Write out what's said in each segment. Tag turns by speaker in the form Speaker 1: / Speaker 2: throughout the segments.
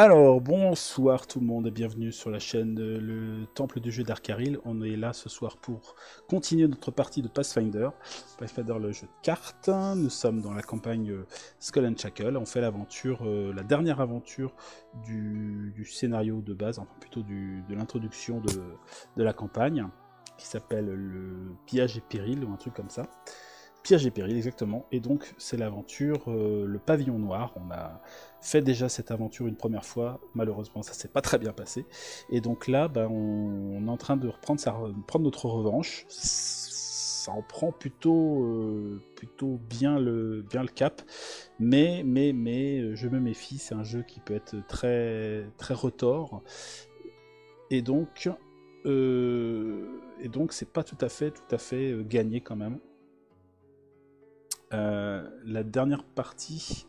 Speaker 1: Alors, bonsoir tout le monde et bienvenue sur la chaîne Le Temple du jeu d'Arkaril. On est là ce soir pour continuer notre partie de Pathfinder. Pathfinder, le jeu de cartes. Nous sommes dans la campagne Skull and Shackle. On fait l'aventure, la dernière aventure du scénario de base, enfin plutôt de l'introduction de la campagne, qui s'appelle le Pillage et Péril ou un truc comme ça. Piège et péril, exactement. Et donc, c'est l'aventure Le Pavillon Noir. On a fait déjà cette aventure une première fois. Malheureusement, ça s'est pas très bien passé. Et donc là, on est en train de prendre notre revanche. Ça en prend plutôt bien le cap. Mais, je me méfie. C'est un jeu qui peut être très, très retors. Et donc, c'est pas tout à fait gagné quand même. La dernière partie,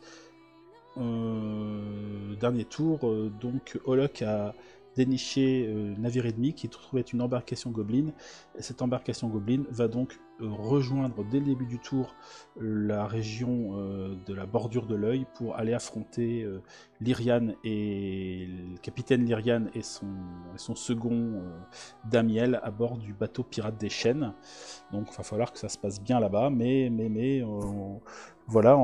Speaker 1: dernier tour, donc Olok a déniché navire ennemi qui trouvait une embarcation Goblin. Et cette embarcation Goblin va donc rejoindre dès le début du tour la région de la bordure de l'œil pour aller affronter Lyrian et le capitaine Lyrian et son second Damiel à bord du bateau pirate des Chênes. Donc il va falloir que ça se passe bien là-bas, mais voilà,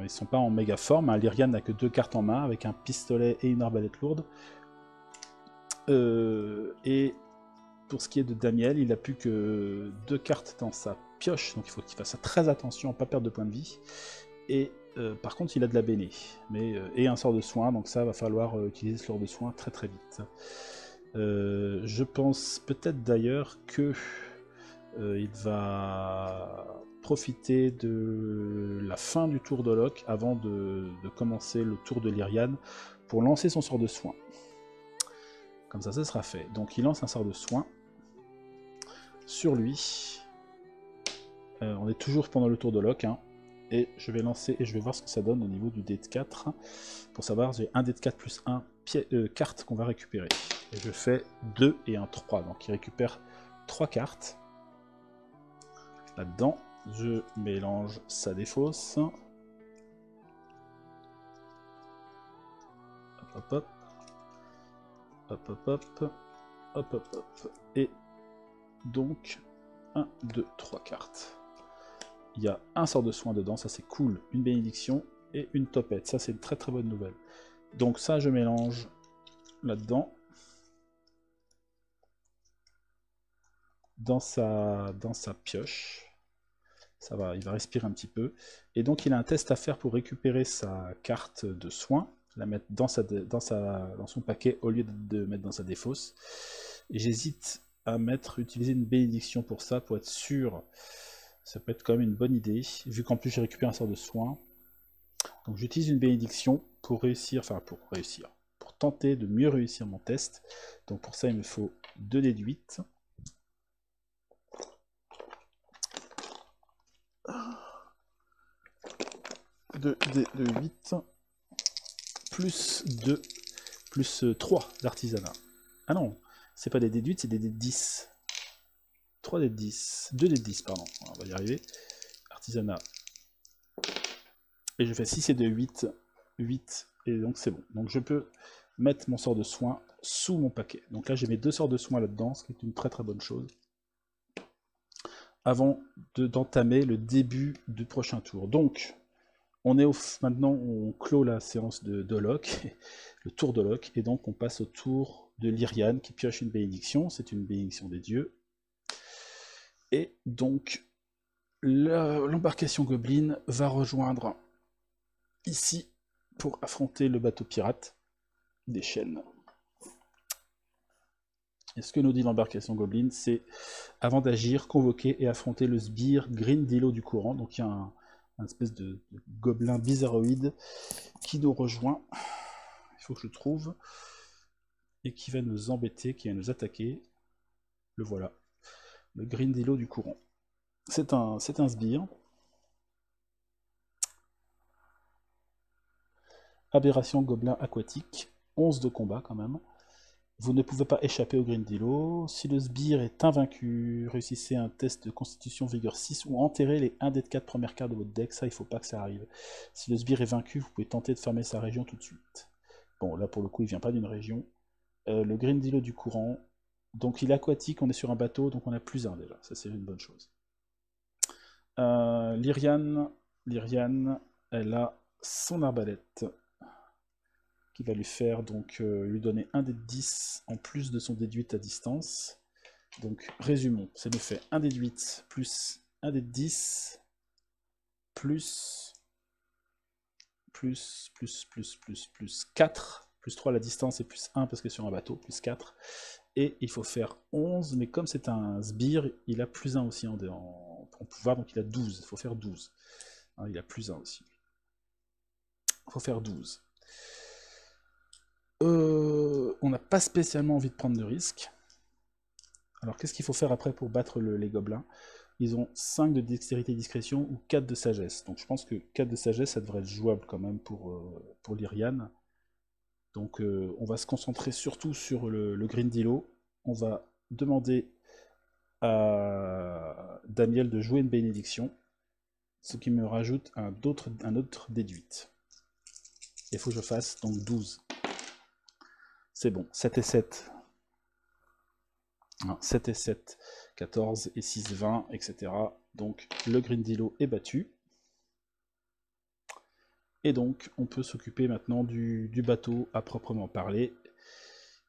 Speaker 1: ils sont pas en méga forme. Hein. Lyrian n'a que 2 cartes en main avec un pistolet et une arbalète lourde. Et pour ce qui est de Damiel, il a plus que 2 cartes dans sa pioche, donc il faut qu'il fasse très attention à ne pas perdre de points de vie. Et par contre, il a de la béné, et un sort de soin, donc ça va falloir utiliser ce sort de soin très très vite. Je pense peut-être d'ailleurs que il va profiter de la fin du tour d'Olok avant de commencer le tour de Lyrian pour lancer son sort de soin. Comme ça, ça sera fait. Donc il lance un sort de soin sur lui. On est toujours pendant le tour d'Olok, hein, et je vais lancer et je vais voir ce que ça donne au niveau du dé de 4. Pour savoir, j'ai un dé de 4 plus 1 carte qu'on va récupérer. Et je fais 2 et un 3, donc il récupère 3 cartes. Là-dedans, je mélange, ça défausse. Hop, hop, hop. Hop, hop, hop. Hop, hop, hop. Et donc, 1, 2, 3 cartes. Il y a un sort de soin dedans, ça c'est cool. Une bénédiction et une topette. Ça c'est une très très bonne nouvelle. Donc ça, je mélange là-dedans. Dans sa pioche. Ça va, il va respirer un petit peu. Et donc il a un test à faire pour récupérer sa carte de soin, la mettre dans son paquet au lieu de mettre dans sa défausse. Et j'hésite à utiliser une bénédiction pour ça, pour être sûr. Ça peut être quand même une bonne idée, vu qu'en plus j'ai récupéré un sort de soin. Donc j'utilise une bénédiction pour pour tenter de mieux réussir mon test. Donc pour ça il me faut 2 dés de 8. 2 dés de 8 plus 2 plus 3 d'artisanat. Ah non, c'est pas des dés de 8, c'est des dés de 10. 3 dés de 10. 2 dés de 10, pardon. On va y arriver. Artisanat. Et je fais 6 et 2, 8. 8. Et donc c'est bon. Donc je peux mettre mon sort de soin sous mon paquet. Donc là j'ai mes 2 sorts de soin là-dedans, ce qui est une très très bonne chose. Avant d'entamer le début du prochain tour. Donc, maintenant on clôt la séance de Locke, le tour de Locke, et donc on passe au tour de Lyrian qui pioche une bénédiction, c'est une bénédiction des dieux. Et donc, l'embarcation Goblin va rejoindre ici pour affronter le bateau pirate des Chênes. Et ce que nous dit l'embarcation Goblin, c'est avant d'agir, convoquer et affronter le sbire Grindilo du courant. Donc il y a un espèce de gobelin bizarroïde qui nous rejoint. Il faut que je le trouve. Et qui va nous embêter, qui va nous attaquer. Le voilà. Le Grindilo du courant. C'est un sbire. Aberration gobelin aquatique. 11 de combat quand même. Vous ne pouvez pas échapper au Grindilo. Si le sbire est invaincu, réussissez un test de constitution vigueur 6 ou enterrez les 1 des 4 premières cartes de votre deck. Ça, il ne faut pas que ça arrive. Si le sbire est vaincu, vous pouvez tenter de fermer sa région tout de suite. Bon, là pour le coup, il vient pas d'une région. Le Grindilo du courant. Donc il est aquatique, on est sur un bateau, donc on a plus 1 déjà. Ça, c'est une bonne chose. Lyriane, elle a son arbalète qui va lui faire donc lui donner un dé de 10 en plus de son dé de 8 à distance. Donc résumons, ça nous fait un dé de 8 plus un dé de 10 plus 4, plus 3 la distance et plus 1 parce que sur un bateau, plus 4. Et il faut faire 11, mais comme c'est un sbire, il a plus 1 aussi en pouvoir, donc il a 12. Il faut faire 12. Hein, il a plus 1 aussi. Il faut faire 12. On n'a pas spécialement envie de prendre de risques. Alors qu'est-ce qu'il faut faire après pour battre les gobelins? Ils ont 5 de dextérité et discrétion ou 4 de sagesse. Donc je pense que 4 de sagesse, ça devrait être jouable quand même pour Lyriane. Donc on va se concentrer surtout sur le Grindilo. On va demander à Daniel de jouer une bénédiction, ce qui me rajoute un autre déduite. Il faut que je fasse donc 12. C'est bon, 7 et 7. Non, 7 et 7, 14 et 6, 20, etc. Donc le Grindilo est battu. Et donc on peut s'occuper maintenant du bateau à proprement parler.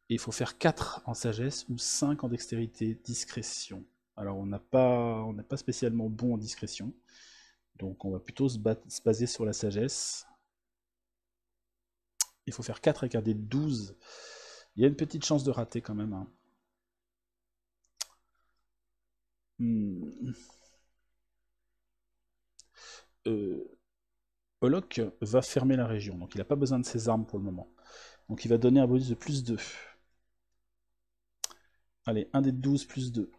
Speaker 1: Et il faut faire 4 en sagesse ou 5 en dextérité, discrétion. Alors on n'est pas spécialement bon en discrétion. Donc on va plutôt se baser sur la sagesse. Il faut faire 4 avec un dé de 12. Il y a une petite chance de rater quand même. Hein. Olok va fermer la région, donc il n'a pas besoin de ses armes pour le moment. Donc il va donner un bonus de plus 2. Allez, un dé de 12 plus 2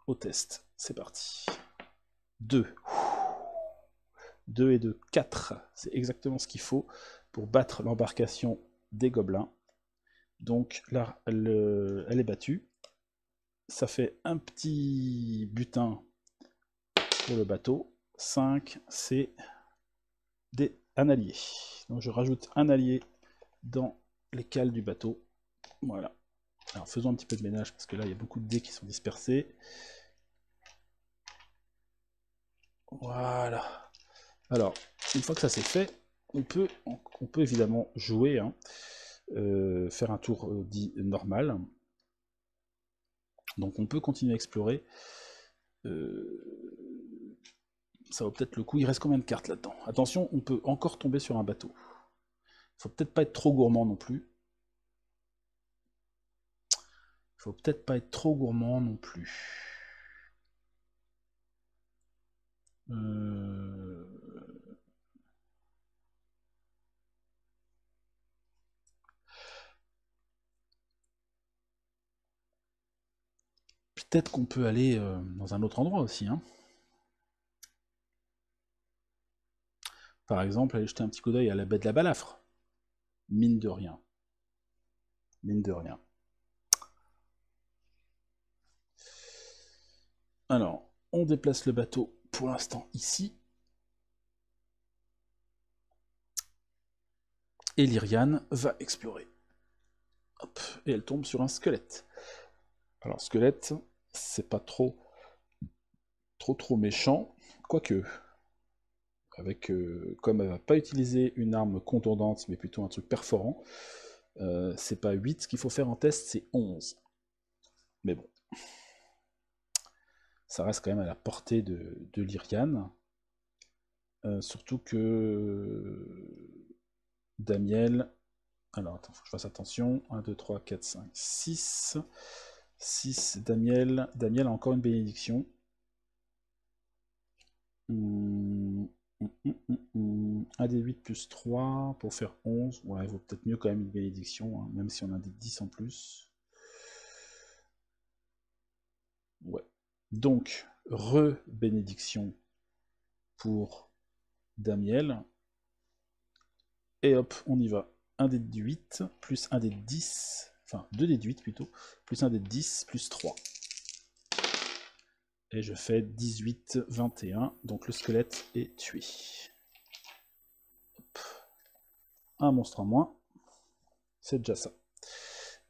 Speaker 1: au test. C'est parti. 2. 2 et 2, 4. C'est exactement ce qu'il faut pour battre l'embarcation des gobelins. Donc là, elle est battue. Ça fait un petit butin pour le bateau. 5, c'est un allié. Donc je rajoute un allié dans les cales du bateau. Voilà. Alors faisons un petit peu de ménage parce que là il y a beaucoup de dés qui sont dispersés. Voilà. Alors, une fois que ça c'est fait, on peut évidemment jouer, hein, faire un tour dit normal. Donc on peut continuer à explorer. Ça vaut peut-être le coup. Il reste combien de cartes là-dedans? Attention, on peut encore tomber sur un bateau. Faut peut-être pas être trop gourmand non plus. Faut peut-être pas être trop gourmand non plus. Peut-être qu'on peut aller dans un autre endroit aussi. Hein. Par exemple, aller jeter un petit coup d'œil à la baie de la Balafre. Mine de rien. Mine de rien. Alors, on déplace le bateau pour l'instant ici. Et Lyriane va explorer. Hop, et elle tombe sur un squelette. Alors, squelette, c'est pas trop méchant, quoique. Avec, comme elle va pas utiliser une arme contondante, mais plutôt un truc perforant, c'est pas 8, ce qu'il faut faire en test, c'est 11. Mais bon. Ça reste quand même à la portée de Lyriane. Surtout que Damiel... Alors, attends, faut que je fasse attention. 1, 2, 3, 4, 5, 6. 6, Damiel. Damiel a encore une bénédiction. Un des 8 plus 3 pour faire 11. Ouais, il vaut peut-être mieux quand même une bénédiction, hein, même si on a des 10 en plus. Ouais. Donc, re-bénédiction pour Damiel. Et hop, on y va. Un dé de 8, plus un dé de 10, enfin 2 dés de 8 plutôt, plus un dé de 10, plus 3. Et je fais 18, 21, donc le squelette est tué. Hop. Un monstre en moins. C'est déjà ça.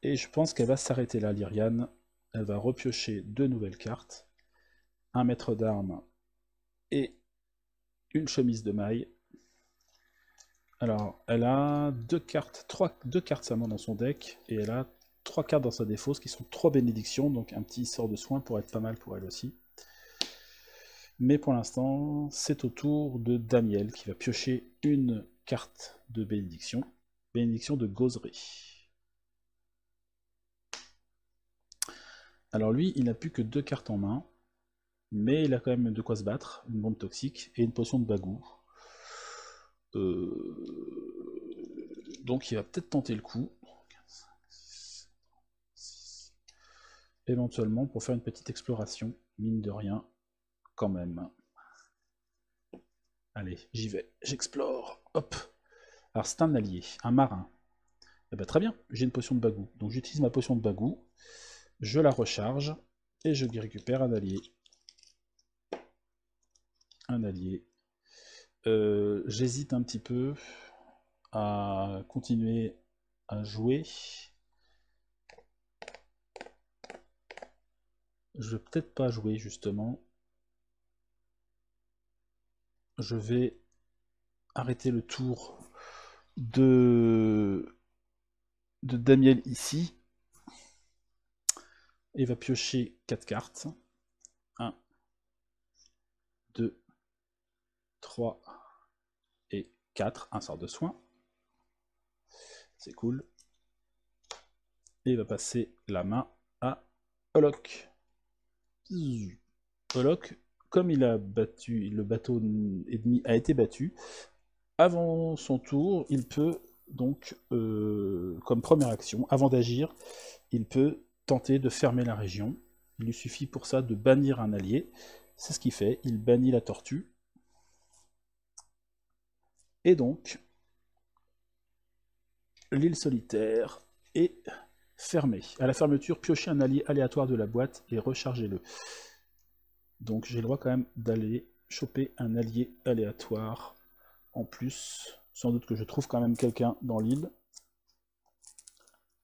Speaker 1: Et je pense qu'elle va s'arrêter là, Lyriane. Elle va repiocher 2 nouvelles cartes. Un maître d'armes et une chemise de maille. Alors, elle a 2 cartes seulement dans son deck, et elle a 3 cartes dans sa défausse qui sont 3 bénédictions, donc un petit sort de soin pour être pas mal pour elle aussi. Mais pour l'instant, c'est au tour de Damiel qui va piocher une carte de bénédiction. Bénédiction de Gauzerie. Alors lui, il n'a plus que 2 cartes en main, mais il a quand même de quoi se battre, une bombe toxique et une potion de bagou. Donc il va peut-être tenter le coup. Éventuellement pour faire une petite exploration, mine de rien, quand même. Allez, j'y vais, j'explore, hop. Alors c'est un allié, un marin. Eh ben, très bien, j'ai une potion de bagou. Donc j'utilise ma potion de bagou, je la recharge, et je récupère un allié. Un allié. J'hésite un petit peu à continuer à jouer. Je vais peut-être pas jouer justement. Je vais arrêter le tour de Damiel ici. Et va piocher 4 cartes. 1, 2, 3 et 4. Un sort de soin. C'est cool. Et il va passer la main à Olok. Olok, comme il a battu, le bateau ennemi a été battu, avant son tour, il peut donc, comme première action, avant d'agir, il peut tenter de fermer la région. Il lui suffit pour ça de bannir un allié. C'est ce qu'il fait, il bannit la tortue. Et donc, l'île solitaire est fermée. À la fermeture, piochez un allié aléatoire de la boîte et rechargez-le. Donc j'ai le droit quand même d'aller choper un allié aléatoire en plus. Sans doute que je trouve quand même quelqu'un dans l'île.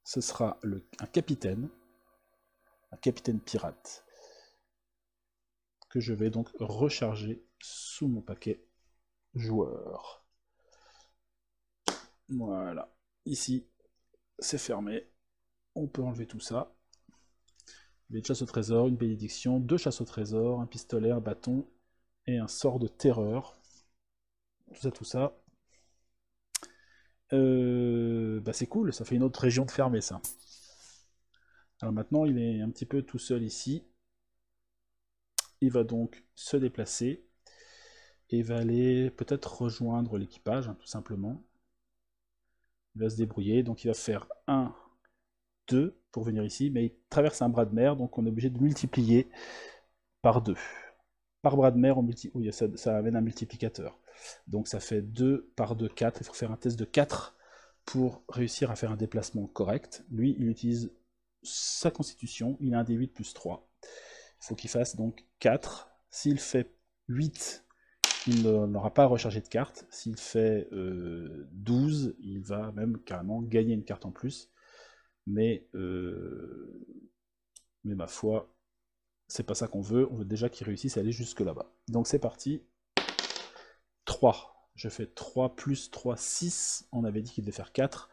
Speaker 1: Ce sera un capitaine pirate, que je vais donc recharger sous mon paquet joueur. Voilà. Ici, c'est fermé. On peut enlever tout ça. Une chasse au trésor, une bénédiction, 2 chasses au trésor, un pistolet, un bâton et un sort de terreur. Tout ça. Bah c'est cool, ça fait une autre région de fermée ça. Alors maintenant il est un petit peu tout seul ici. Il va donc se déplacer et va aller peut-être rejoindre l'équipage, hein, tout simplement. Il va se débrouiller, donc il va faire 1, 2 pour venir ici, mais il traverse un bras de mer, donc on est obligé de multiplier par 2. Par bras de mer, oui, ça amène un multiplicateur. Donc ça fait 2 par 2, 4. Il faut faire un test de 4 pour réussir à faire un déplacement correct. Lui, il utilise sa constitution, il a un D8 plus 3. Il faut qu'il fasse donc 4. S'il fait 8, il n'aura pas à recharger de carte. S'il fait 12, il va même carrément gagner une carte en plus. Mais ma foi, c'est pas ça qu'on veut déjà qu'il réussisse à aller jusque là-bas. Donc c'est parti. 3. Je fais 3 plus 3, 6. On avait dit qu'il devait faire 4.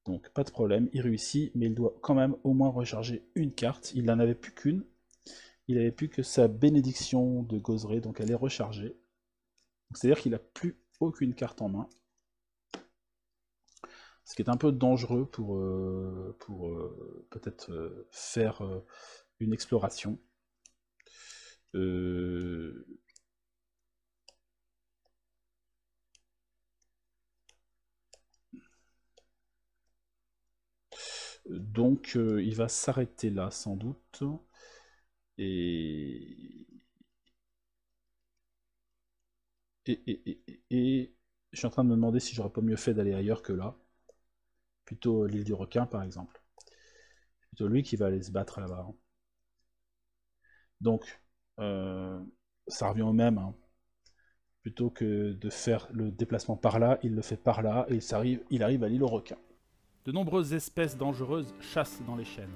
Speaker 1: Donc pas de problème, il réussit, mais il doit quand même au moins recharger une carte. Il n'en avait plus qu'une. Il n'avait plus que sa bénédiction de Gauzerie, donc elle est rechargée. C'est-à-dire qu'il n'a plus aucune carte en main. Ce qui est un peu dangereux pour peut-être faire une exploration. Donc il va s'arrêter là sans doute. Et je suis en train de me demander si j'aurais pas mieux fait d'aller ailleurs que là. Plutôt l'île du requin par exemple. C'est plutôt lui qui va aller se battre là-bas. Donc ça revient au même. Hein. Plutôt que de faire le déplacement par là, il le fait par là et il arrive à l'île au requin.
Speaker 2: De nombreuses espèces dangereuses chassent dans les chênes.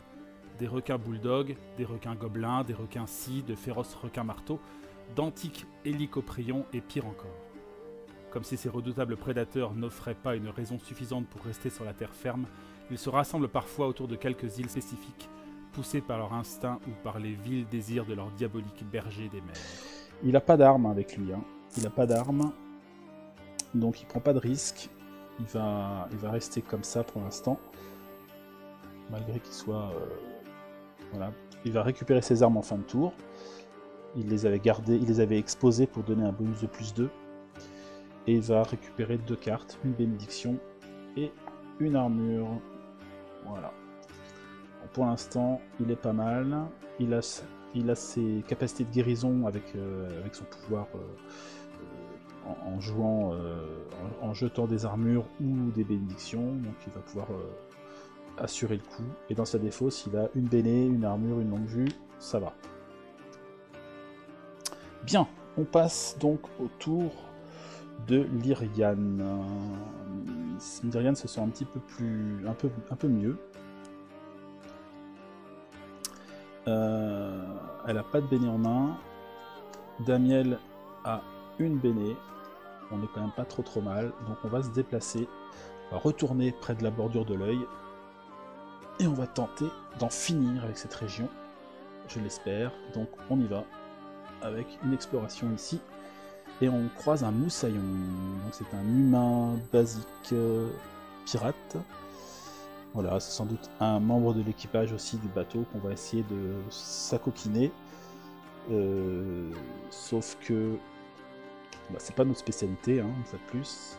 Speaker 2: Des requins bulldogs, des requins gobelins, des requins scies, de féroces requins marteaux, d'antiques hélicoprions et pire encore. Comme si ces redoutables prédateurs n'offraient pas une raison suffisante pour rester sur la terre ferme, ils se rassemblent parfois autour de quelques îles spécifiques, poussés par leur instinct ou par les vils désirs de leurs diaboliques bergers des mers.
Speaker 1: Il n'a pas d'armes avec lui, hein. Il n'a pas d'armes, donc il prend pas de risque. Il va rester comme ça pour l'instant, malgré qu'il soit... voilà. Il va récupérer ses armes en fin de tour. Il les avait gardées, il les avait exposées pour donner un bonus de +2. Et il va récupérer 2 cartes, une bénédiction et une armure. Voilà. Bon, pour l'instant, il est pas mal. Il a ses capacités de guérison avec son pouvoir en jouant, en jetant des armures ou des bénédictions. Donc il va pouvoir assurer le coup. Et dans sa défausse, il a une béné, une armure, une longue vue. Ça va. Bien, on passe donc au tour de Lyriane. Lyriane se sent un petit peu plus... un peu mieux. Elle a pas de béné en main. Damiel a une béné. On est quand même pas trop mal. Donc on va se déplacer. On va retourner près de la bordure de l'œil. Et on va tenter d'en finir avec cette région. Je l'espère. Donc on y va. Avec une exploration ici. Et on croise un moussaillon. Donc c'est un humain basique pirate. Voilà, c'est sans doute un membre de l'équipage aussi du bateau qu'on va essayer de s'acoquiner. Sauf que bah, c'est pas notre spécialité, hein, ça plus.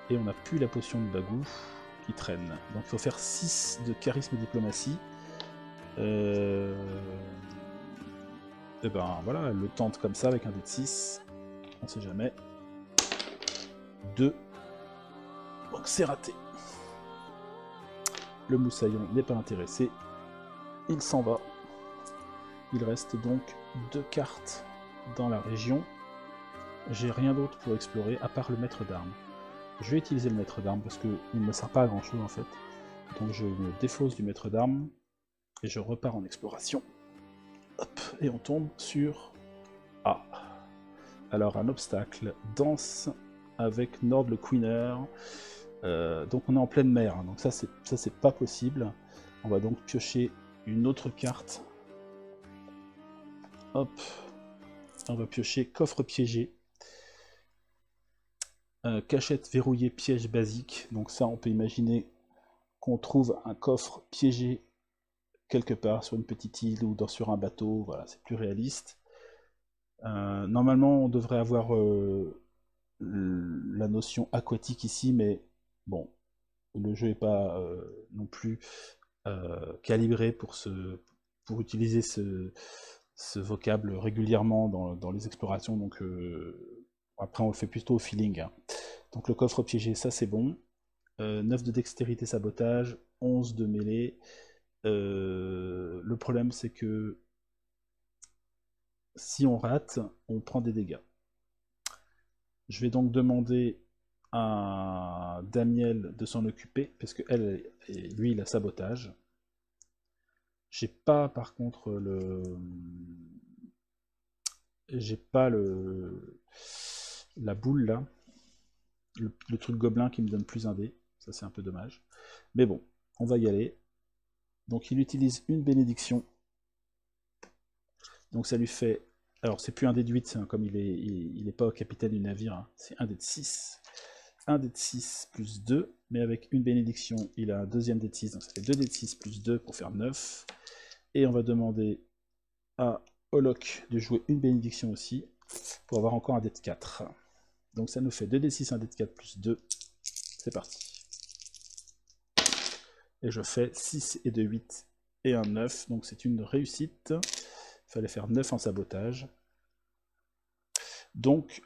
Speaker 1: Et on n'a plus la potion de bagou qui traîne. Donc il faut faire 6 de charisme et diplomatie. Et ben voilà, elle le tente comme ça avec un dé de 6. On sait jamais. 2. Donc c'est raté. Le moussaillon n'est pas intéressé. Il s'en va. Il reste donc 2 cartes dans la région. J'ai rien d'autre pour explorer à part le maître d'armes. Je vais utiliser le maître d'armes parce qu'il ne me sert pas à grand chose en fait. Donc je me défausse du maître d'armes et je repars en exploration. Hop, et on tombe sur... Ah. Alors un obstacle. Danse avec Nord le Queener. Donc on est en pleine mer, hein, donc ça c'est pas possible. On va donc piocher une autre carte. Hop, on va piocher coffre piégé. Cachette verrouillée piège basique. Donc ça on peut imaginer qu'on trouve un coffre piégé quelque part sur une petite île ou sur un bateau. Voilà, c'est plus réaliste. Normalement on devrait avoir la notion aquatique ici, mais bon, le jeu n'est pas non plus calibré pour utiliser ce vocable régulièrement dans les explorations, donc après on le fait plutôt au feeling, hein. Donc le coffre piégé, ça c'est bon. 9 de dextérité sabotage, 11 de mêlée. Le problème c'est que si on rate, on prend des dégâts. Je vais donc demander à Damiel de s'en occuper, parce que lui il a sabotage. J'ai pas par contre j'ai pas la boule là, le truc gobelin qui me donne plus un dé, ça c'est un peu dommage. Mais bon, on va y aller. Donc il utilise une bénédiction. Donc ça lui fait... Alors c'est plus un dé de 8, hein, comme il est pas capitaine du navire, hein. C'est un dé de 6. Un dé de 6 plus 2, mais avec une bénédiction, il a un deuxième dé de 6, donc ça fait 2 dés de 6 plus 2 pour faire 9. Et on va demander à Olok de jouer une bénédiction aussi, pour avoir encore un dé de 4. Donc ça nous fait 2d6, 1d4 plus 2. C'est parti. Et je fais 6 et 2, 8 et un 9. Donc c'est une réussite. Il fallait faire 9 en sabotage. Donc,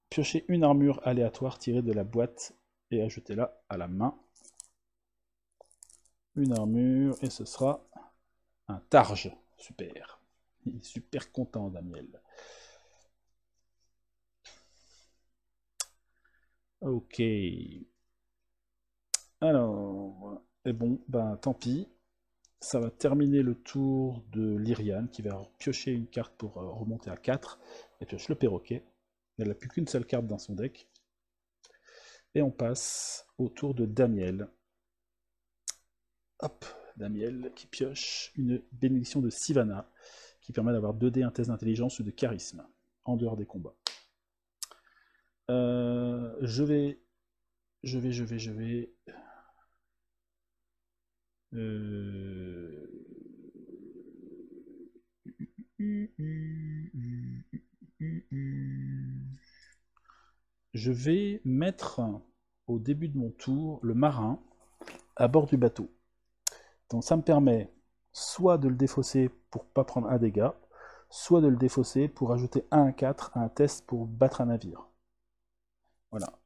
Speaker 1: piocher une armure aléatoire tirée de la boîte et ajoutez-la à la main. Une armure, et ce sera un targe. Super. Il est super content, Damiel. Ok. Alors, Et bon, ben tant pis. Ça va terminer le tour de Lyriane, qui va piocher une carte pour remonter à 4. Elle pioche le perroquet. Elle n'a plus qu'une seule carte dans son deck. Et on passe au tour de Damiel. Hop, Damiel qui pioche une bénédiction de Sivana, qui permet d'avoir 2 dés, un test d'intelligence ou de charisme, en dehors des combats. Je vais... Je vais mettre au début de mon tour le marin à bord du bateau. Donc ça me permet soit de le défausser pour pas prendre un dégât, soit de le défausser pour ajouter 1 à 4 à un test pour battre un navire. Voilà.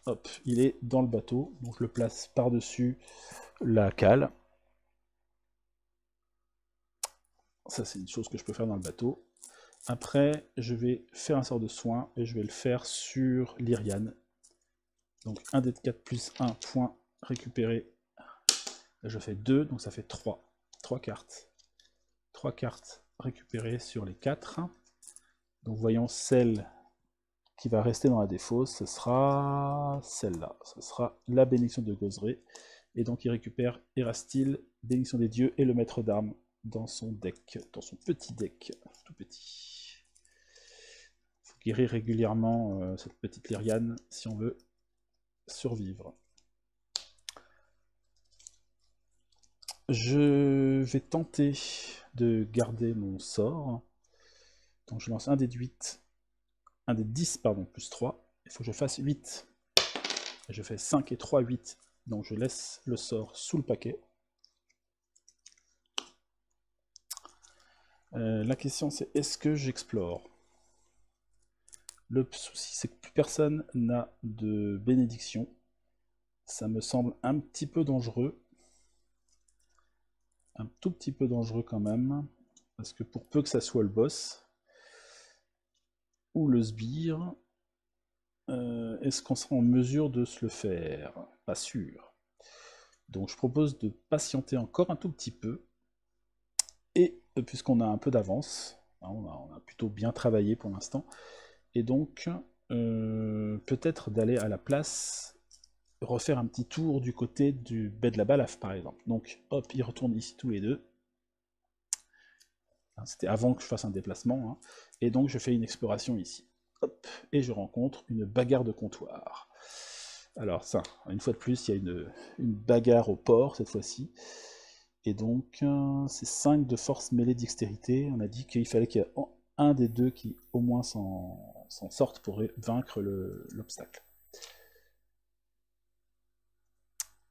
Speaker 1: Hop, il est dans le bateau, donc je le place par-dessus la cale. Ça, c'est une chose que je peux faire dans le bateau. Après, je vais faire un sort de soin et je vais le faire sur Lyriane. Donc 1 dé de 4 plus 1 point récupéré. Là, je fais 2, donc ça fait 3. 3 cartes. 3 cartes récupérées sur les 4. Donc voyons celle qui va rester dans la défausse, ce sera celle-là. Ce sera la bénédiction de Gozré. Et donc il récupère Erastil, bénédiction des dieux et le maître d'armes dans son deck, dans son petit deck, tout petit. Il faut guérir régulièrement cette petite Lyriane si on veut survivre. Je vais tenter de garder mon sort. Donc je lance un dé de 8, un dé de 10, pardon, plus 3. Il faut que je fasse 8. Et je fais 5 et 3, 8. Donc je laisse le sort sous le paquet. La question c'est, est-ce que j'explore? Le souci c'est que plus personne n'a de bénédiction. Ça me semble un petit peu dangereux. Un tout petit peu dangereux quand même. Parce que pour peu que ça soit le boss, ou le sbire, est-ce qu'on sera en mesure de se le faire? Pas sûr. Donc je propose de patienter encore un tout petit peu. Et puisqu'on a un peu d'avance, hein, on a plutôt bien travaillé pour l'instant, et donc peut-être d'aller à la place, refaire un petit tour du côté du baie de la Balafre par exemple. Donc hop, ils retournent ici tous les deux. C'était avant que je fasse un déplacement, hein. Et donc je fais une exploration ici. Hop, et je rencontre une bagarre de comptoir. Alors ça, une fois de plus, il y a une bagarre au port cette fois-ci. Et donc, c'est 5 de force mêlée dextérité. On a dit qu'il fallait qu'il y ait un des deux qui au moins s'en sorte pour vaincre l'obstacle.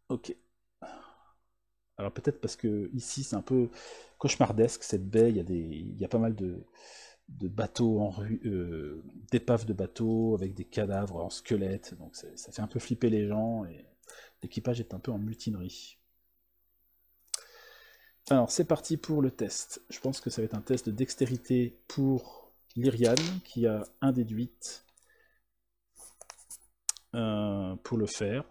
Speaker 1: Ok. Alors peut-être parce que ici c'est un peu cauchemardesque, cette baie, il y a pas mal de bateaux en rue, d'épaves de bateaux avec des cadavres en squelette, donc ça fait un peu flipper les gens et l'équipage est un peu en mutinerie. Alors c'est parti pour le test. Je pense que ça va être un test de dextérité pour Lyriane qui a un dé de 8 pour le faire.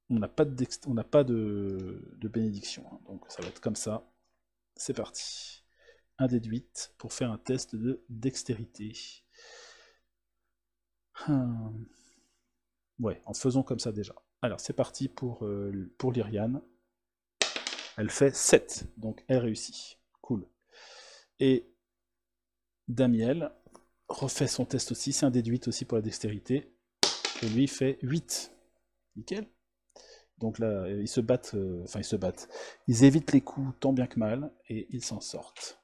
Speaker 1: On n'a pas de bénédiction, hein, donc ça va être comme ça. C'est parti. Un dé de 8 pour faire un test de dextérité. Ouais, en faisant comme ça déjà. Alors c'est parti pour Lyriane. Elle fait 7, donc elle réussit. Cool. Et Damiel refait son test aussi, c'est un dé de 8 aussi pour la dextérité. Et lui fait 8. Nickel. Donc là, ils se battent, enfin ils se battent. Ils évitent les coups tant bien que mal, et ils s'en sortent.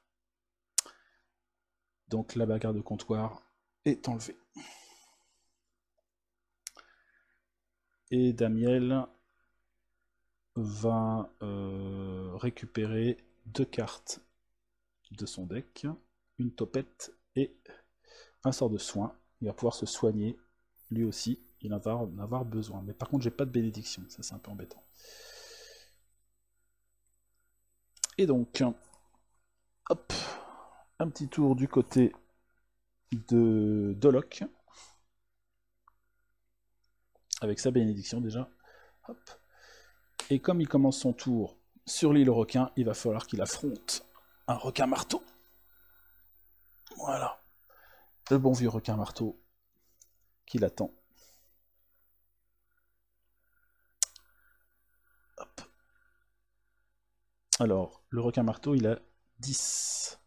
Speaker 1: Donc la bagarre de comptoir est enlevée. Et Damiel va récupérer 2 cartes de son deck, une topette et un sort de soin. Il va pouvoir se soigner, lui aussi, il va en avoir besoin. Mais par contre, j'ai pas de bénédiction, ça c'est un peu embêtant. Et donc, hop, un petit tour du côté de Dolok, avec sa bénédiction déjà. Hop. Et comme il commence son tour sur l'île requin, il va falloir qu'il affronte un requin marteau. Voilà. Le bon vieux requin marteau qui l'attend. Hop. Alors, le requin marteau, il a 10.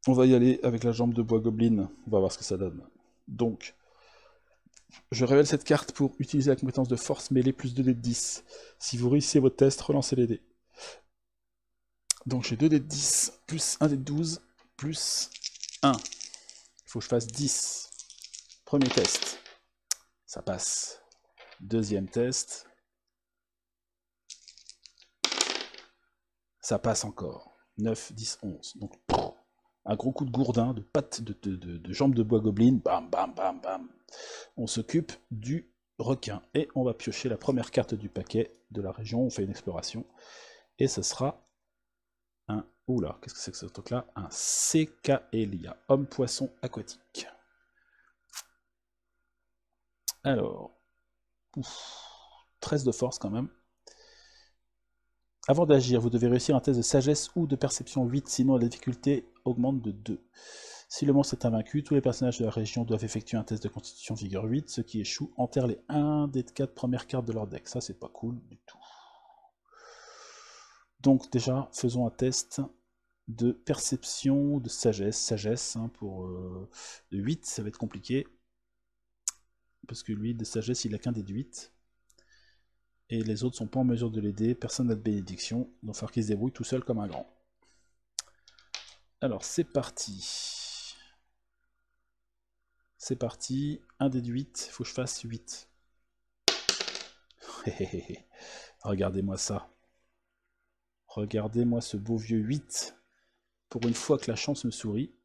Speaker 1: On va y aller avec la jambe de bois goblin. On va voir ce que ça donne. Donc, je révèle cette carte pour utiliser la compétence de force mêlée plus 2 dés de 10. Si vous réussissez votre test, relancez les dés. Donc j'ai 2 dés de 10, plus 1 dé de 12, plus 1. Il faut que je fasse 10. Premier test. Ça passe. Deuxième test. Ça passe encore. 9, 10, 11. Donc, un gros coup de gourdin, de patte, de jambes de bois goblin. Bam, bam, bam, bam. On s'occupe du requin. Et on va piocher la première carte du paquet de la région. On fait une exploration. Et ce sera un... Oula, qu'est-ce que c'est que ce truc-là? Un Cécaélia, homme-poisson aquatique. Alors... Ouf, 13 de force quand même. Avant d'agir, vous devez réussir un test de sagesse ou de perception 8, sinon la difficulté augmente de 2. Si le monstre est invaincu, tous les personnages de la région doivent effectuer un test de constitution vigueur 8, ceux qui échouent enterrent les 1 des 4 premières cartes de leur deck. Ça, c'est pas cool du tout. Donc déjà, faisons un test de perception, de sagesse. Sagesse, hein, pour de 8, ça va être compliqué. Parce que lui, de sagesse, il a qu'un dé de 8. Et les autres sont pas en mesure de l'aider, personne n'a de bénédiction, donc il va falloir qu'il se débrouille tout seul comme un grand. Alors c'est parti. C'est parti, 1 dé de 8, il faut que je fasse 8. Regardez-moi ça. Regardez-moi ce beau vieux 8. Pour une fois que la chance me sourit.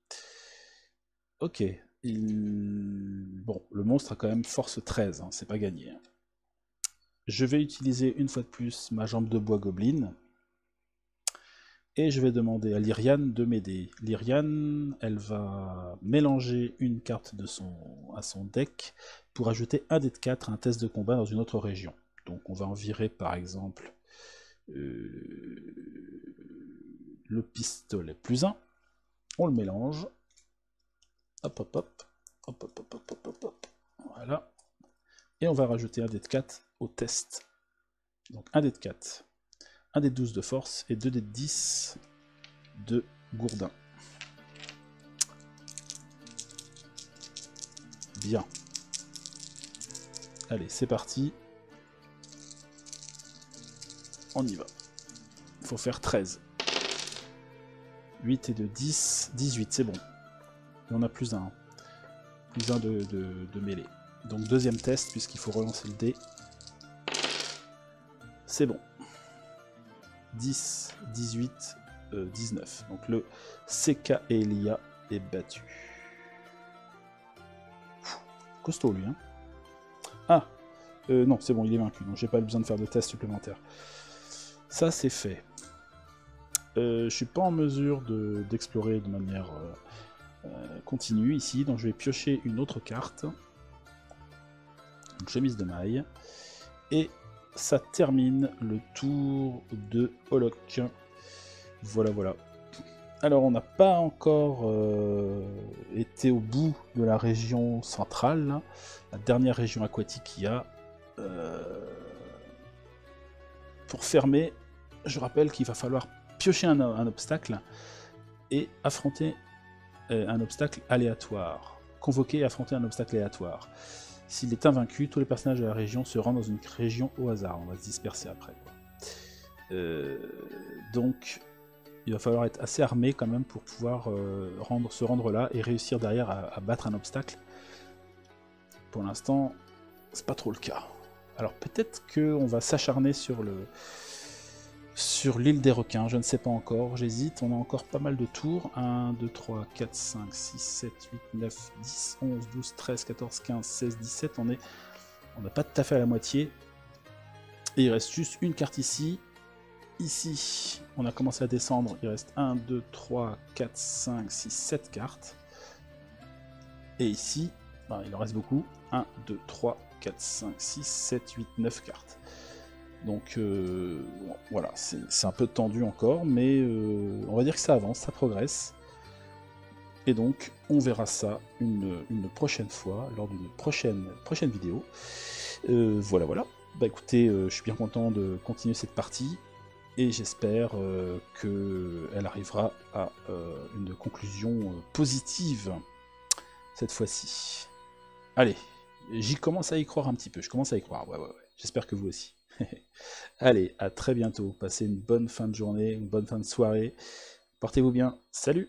Speaker 1: Ok. Bon, le monstre a quand même force 13, hein, c'est pas gagné. Hein. Je vais utiliser une fois de plus ma jambe de bois goblin. Et je vais demander à Lyriane de m'aider. Lyriane, elle va mélanger une carte à son deck pour ajouter un dé de 4 à un test de combat dans une autre région. Donc on va en virer par exemple le pistolet plus 1. On le mélange. Hop, hop, hop. Hop, hop, hop, hop, hop, hop. Voilà. Et on va rajouter un dé de 4 au test. Donc un dé de 4. Un dé de 12 de force et 2 dés de 10 de gourdin. Bien. Allez, c'est parti. On y va. Il faut faire 13. 8 et de 10. 18, c'est bon. Et on a plus un. Plus un de mêlée. Donc deuxième test, puisqu'il faut relancer le dé. C'est bon. 10, 18, 19. Donc le Cécaélia est battu. Costaud lui, hein. Ah non, c'est bon, il est vaincu, donc j'ai pas besoin de faire de test supplémentaire. Ça, c'est fait. Je suis pas en mesure d'explorer de manière continue ici, donc je vais piocher une autre carte. Une chemise de maille. Et ça termine le tour de Holok. Voilà, voilà. Alors, on n'a pas encore été au bout de la région centrale, là. La dernière région aquatique qu'il y a. Pour fermer, je rappelle qu'il va falloir piocher un obstacle et affronter un obstacle aléatoire. Convoquer et affronter un obstacle aléatoire. S'il est invaincu, tous les personnages de la région se rendent dans une région au hasard. On va se disperser après. Donc, il va falloir être assez armé quand même pour pouvoir se rendre là et réussir derrière à battre un obstacle. Pour l'instant, c'est pas trop le cas. Alors peut-être qu'on va s'acharner sur l'île des requins, je ne sais pas encore, j'hésite, on a encore pas mal de tours, 1, 2, 3, 4, 5, 6, 7, 8, 9, 10, 11, 12, 13, 14, 15, 16, 17, on n'a pas tout à fait à la moitié, et il reste juste une carte ici, on a commencé à descendre, il reste 1, 2, 3, 4, 5, 6, 7 cartes, et ici, ben, il en reste beaucoup, 1, 2, 3, 4, 5, 6, 7, 8, 9 cartes. Donc voilà, c'est un peu tendu encore, mais on va dire que ça avance, ça progresse. Et donc, on verra ça une prochaine fois, lors d'une prochaine vidéo. Voilà. Bah écoutez, je suis bien content de continuer cette partie, et j'espère qu'elle arrivera à une conclusion positive, cette fois-ci. Allez, j'y commence à y croire un petit peu, je commence à y croire, ouais. J'espère que vous aussi. Allez, à très bientôt, passez une bonne fin de journée, une bonne fin de soirée. Portez-vous bien, salut!